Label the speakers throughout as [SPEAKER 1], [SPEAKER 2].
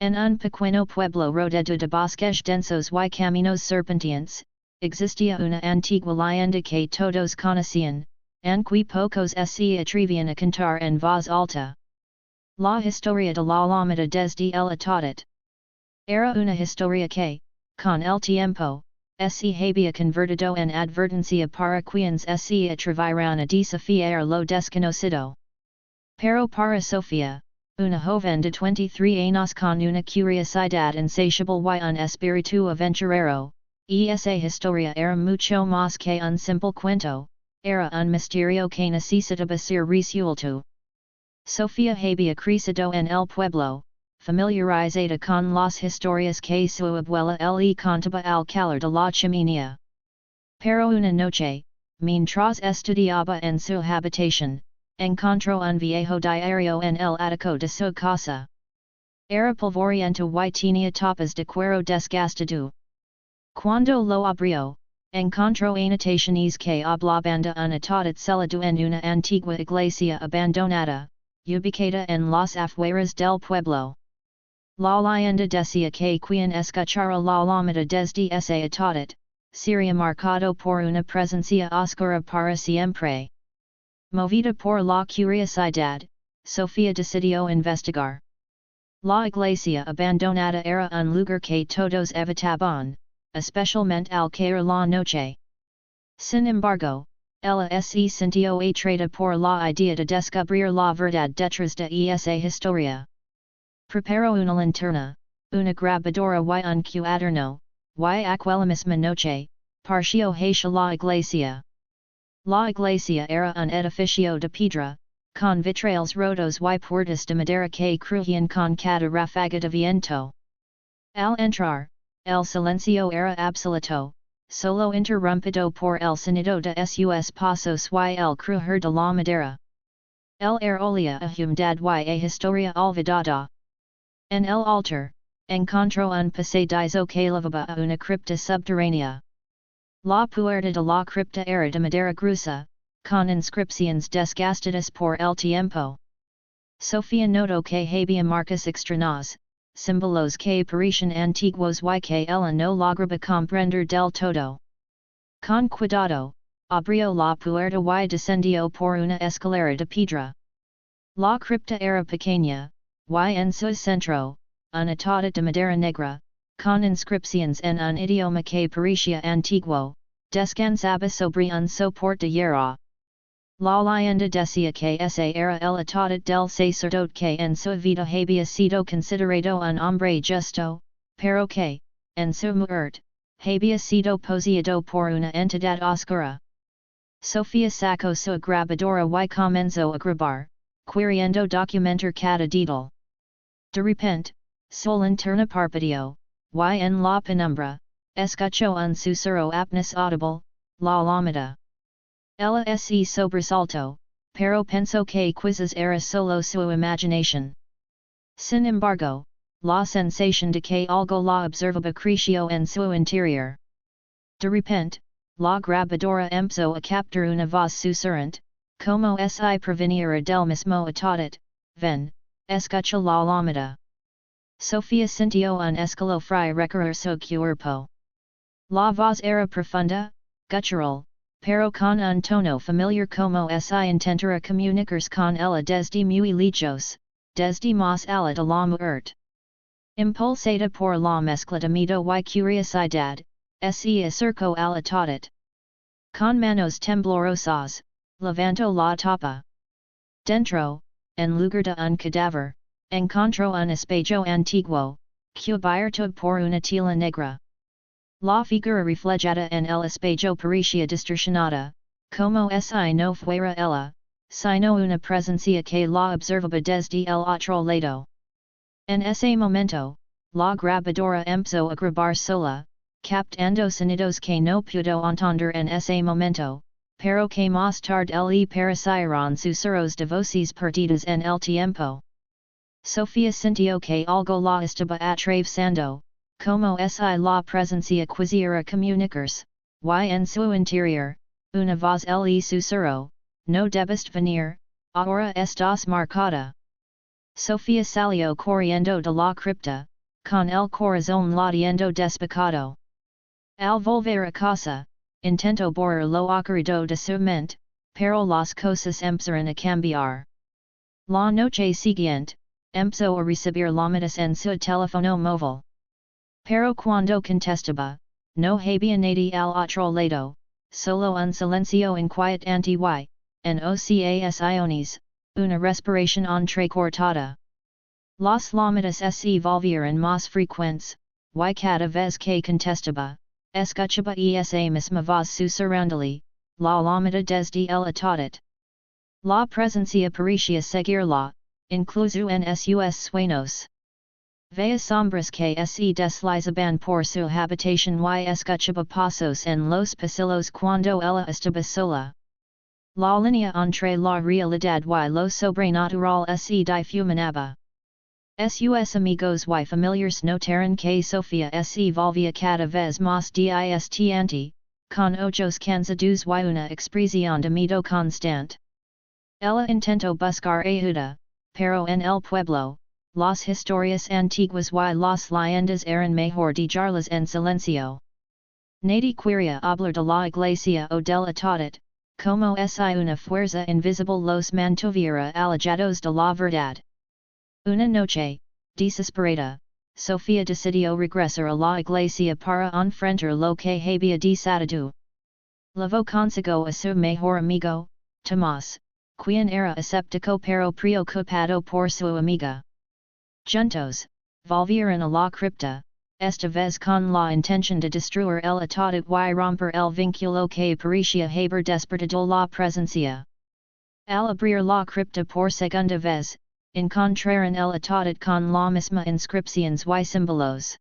[SPEAKER 1] En un pequeño pueblo rodeado de bosques densos y caminos serpenteantes, existía una antigua leyenda que todos conocían, aunque pocos se atrevían a cantar en voz alta. La historia de la lámpara desde el ataúd. Era una historia que, con el tiempo, se había convertido en advertencia para quienes se atreviran a desafiar lo desconocido. Pero para Sofía, una joven de 23 años con una curiosidad insatiable y un espíritu aventurero, esa historia era mucho más que un simple cuento, era un misterio que necesitaba ser resuelto. Sofía había crecido en el pueblo, familiarizada con las historias que su abuela le contaba al calor de la chimenea. Pero una noche, mientras estudiaba en su habitación, encontró un viejo diario en el ático de su casa. Era polvoriento y tenía tapas de cuero desgastado. Cuando lo abrió, encontró anotaciones que hablaban de un ataúd celado en una antigua iglesia abandonada, ubicada en las afueras del pueblo. La leyenda decía que quien escuchara la lámpara desde ese ataúd, sería marcado por una presencia oscura para siempre. Movida por la curiosidad, Sofía decidió investigar. La iglesia abandonada era un lugar que todos evitaban, especialmente al caer la noche. Sin embargo, ella se sintió atraída por la idea de descubrir la verdad detrás de esa historia. Preparó una linterna, una grabadora y un cuaderno, y aquella misma noche, partió hacia la iglesia. La iglesia era un edificio de piedra, con vitrales rotos y puertas de madera que crujían con cada ráfaga de viento. Al entrar, el silencio era absoluto, solo interrumpido por el sonido de sus pasos y el crujir de la madera. El air olía a humedad y a historia olvidada. En el altar, encontró un pasadizo que levaba a una cripta subterránea. La puerta de la cripta era de madera gruesa, con inscripciones desgastadas por el tiempo. Sofía notó que había marcas extrañas, símbolos que parecían antiguos y que ella no lograba comprender del todo. Con cuidado, abrió la puerta y descendió por una escalera de piedra. La cripta era pequeña, y en su centro, un ataúd de madera negra, con inscripciones en un idioma que parecía antiguo, descansaba sobre un soporte de hierro. La leyenda decía que ese era el ataúd del sacerdote que en su vida había sido considerado un hombre justo, pero que, en su muerte, había sido poseído por una entidad oscura. Sofía sacó su grabadora y comenzó a grabar, queriendo documentar cada detalle. De repente, su linterna parpadeó, y en la penumbra, escuchó un susurro apenas audible, la lámpara. Ella se sobresaltó, pero pensó que quizás era solo su imaginación. Sin embargo, la sensación de que algo la observaba creció en su interior. De repente, la grabadora empezó a captar una voz susurrante, como si proveniera del mismo ataúd. Ven, escucha la lámpara. Sofía sintió un escalofrío recorrer su cuerpo. La voz era profunda, guttural, pero con un tono familiar como si intentara comunicarse con ella desde muy lejos, desde más allá de la muerte. Impulsada por la mezcla de miedo y curiosidad, se acercó al ataúd. Con manos temblorosas, levantó la tapa. Dentro, en lugar de un cadáver, encontró un espejo antiguo, cubierto por una tela negra. La figura reflejada en el espejo parecía distorsionada, como si no fuera ella, sino una presencia que la observaba desde el otro lado. En ese momento, la grabadora empezó a grabar sola, captando sonidos que no pudo entender en ese momento, pero que más tarde le parecieron susurros de voces perdidas en el tiempo. Sofía sintió que algo la estaba atravesando, como si la presencia quisiera comunicarse, y en su interior, una voz le susurró, no debes venir, ahora estás marcada. Sofia salió corriendo de la cripta, con el corazón latiendo despacado. Al volver a casa, intentó borrar lo ocurrido de su mente, pero las cosas empezaron a cambiar. La noche siguiente, empezó a recibir llamadas en su teléfono móvil. Pero cuando contestaba, no había nadie al otro lado, solo un silencio inquietante y, en ocasiones, una respiración entrecortada. Las llamadas se volvieron más frecuentes, y cada vez que contestaba, escuchaba esa misma voz susurrándole, la llamada desde el atotet. La presencia parecía seguirla, incluso en sus sueños. Veía sombras que se deslizaban por su habitación y escuchaba pasos en los pasillos cuando ella estaba sola. La línea entre la realidad y lo sobrenatural se difuminaba. Sus amigos y familiares notaron que Sofía se volvía cada vez más distante, con ojos cansados y una expresión de miedo constante. Ella intentó buscar ayuda, pero en el pueblo, las historias antiguas y las leyendas eran mejor dejarlas en silencio. Nadie quería hablar de la iglesia o del atotet, como si una fuerza invisible los mantuviera alejados de la verdad. Una noche, desesperada, Sofía decidió regresar a la iglesia para enfrentar lo que había desatado. Levó consigo a su mejor amigo, Tomás, quien era escéptico pero preocupado por su amiga. Juntos, volvieron a la cripta, esta vez con la intención de destruir el atotet y romper el vínculo que parecía haber despertado la presencia. Al abrir la cripta por segunda vez, encontraron el atotet con la misma inscripciones y símbolos.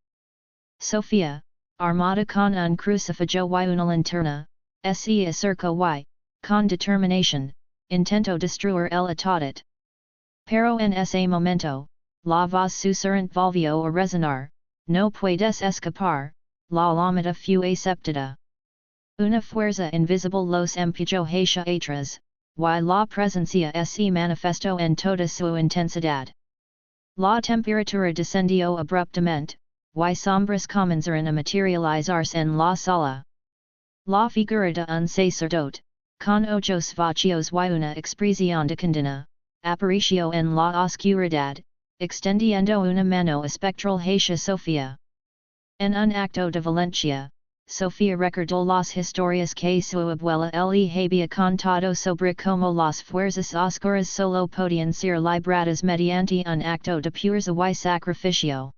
[SPEAKER 1] Sofía, armada con un crucifijo y una linterna, se acercó y, con determinación, intentó destruir el atotet. Pero en ese momento, la voz susurrante volvió a resonar, no puedes escapar, la llamada fue aceptada. Una fuerza invisible los empujó hacia atrás, y la presencia se manifestó en toda su intensidad. La temperatura descendió abruptamente, y sombras comenzaron a materializarse en la sala. La figura de un sacerdote, con ojos vacíos y una expresión de condena, apareció en la oscuridad, extendiendo una mano espectral hacia Sofía. En un acto de valencia, Sofía recordó las historias que su abuela le había contado sobre cómo las fuerzas oscuras solo podían ser libradas mediante un acto de pureza y sacrificio.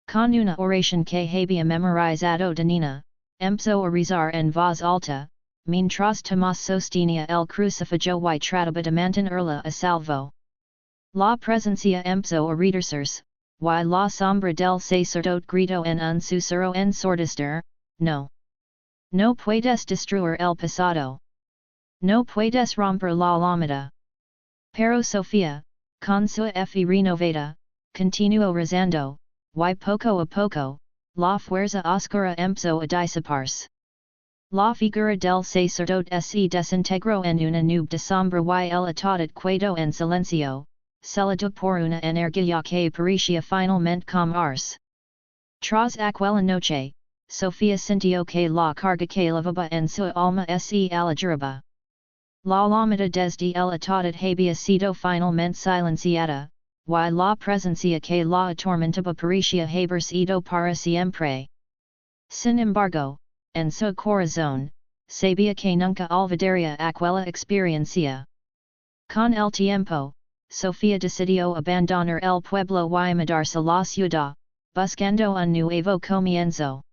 [SPEAKER 1] Con una oración que había memorizado de niña, empezó a rezar en voz alta, mientras Tomás sostenía el crucifijo y trataba de mantenerla a salvo. La presencia empezó a reducirse, y la sombra del sacerdote gritó en un susurro ensordecedor, no. No puedes destruir el pasado. No puedes romper la llamada. Pero Sofía, con su fe renovada, continuó rezando, y poco a poco, la fuerza oscura empezó a disiparse. La figura del sacerdote se desintegró en una nube de sombra y el atotet quedó en silencio, celado por una energía que parecía finalmente calmarse. Tras aquella noche, Sofía sintió que la carga que llevaba en su alma se aligeraba. La llamada desde el atotet había sido finalmente silenciada, y la presencia que la atormentaba parecía haber sido para siempre. Sin embargo, en su corazón, sabía que nunca olvidaría aquella experiencia. Con el tiempo, Sofía decidió abandonar el pueblo y mudarse a la ciudad, buscando un nuevo comienzo.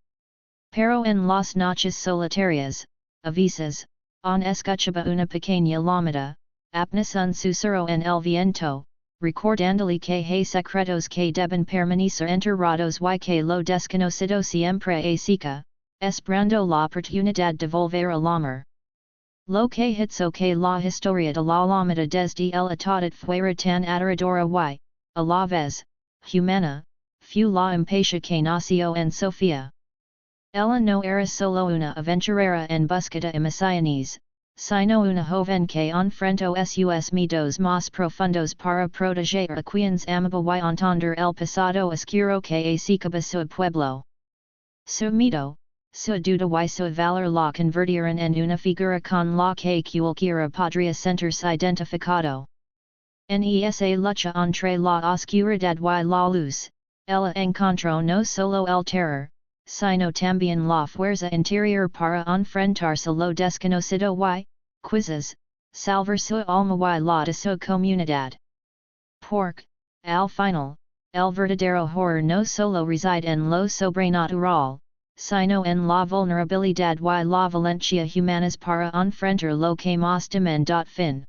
[SPEAKER 1] Pero en las noches solitarias, a veces, escuchaba una pequeña llamada, apenas un susurro en el viento, recordándole que hay secretos que deben permanecer enterrados y que lo desconocido siempre acerca, esperando la oportunidad de volver al amor. Lo que hizo que la historia de la llamada desde el atotet fuera tan aterradora y, a la vez, humana, fue la impaciencia que nació en Sofía. Ella no era solo una aventurera en busca de emociones, sino una joven que enfrentó sus miedos más profundos para proteger a quienes amaba y entender el pasado oscuro que acechaba su pueblo. Su miedo, su duda y su valor la convirtieron en una figura con la que cualquiera podría sentirse identificado. En esa lucha entre la oscuridad y la luz, ella encontró no solo el terror, sino también la fuerza interior para enfrentarse lo desconocido y, quizás, salvar su alma y la de su comunidad. Porque, al final, el verdadero horror no solo reside en lo sobrenatural, sino en la vulnerabilidad y la valencia humanas para enfrentar lo que más demanda fin.